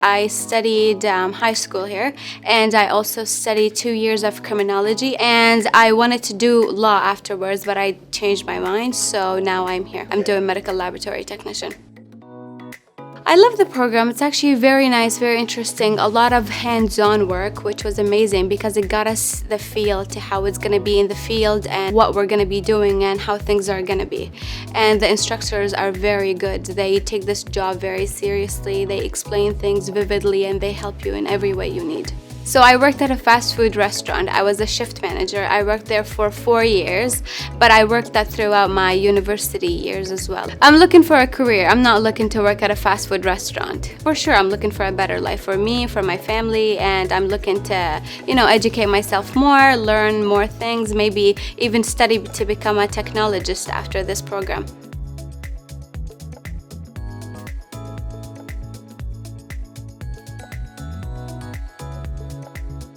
I studied high school here, and I also studied 2 years of criminology, and I wanted to do law afterwards, but I changed my mind, so now I'm here. I'm doing medical laboratory technician. I love the program. It's actually very nice, very interesting. A lot of hands-on work, which was amazing because it got us the feel to how it's going to be in the field and what we're going to be doing and how things are going to be. And the instructors are very good. They take this job very seriously. They explain things vividly and they help you in every way you need. So I worked at a fast food restaurant. I was a shift manager. I worked there for 4 years, but I worked that throughout my university years as well. I'm looking for a career. I'm not looking to work at a fast food restaurant. For sure, I'm looking for a better life for me, for my family, and I'm looking to, educate myself more, learn more things, maybe even study to become a technologist after this program.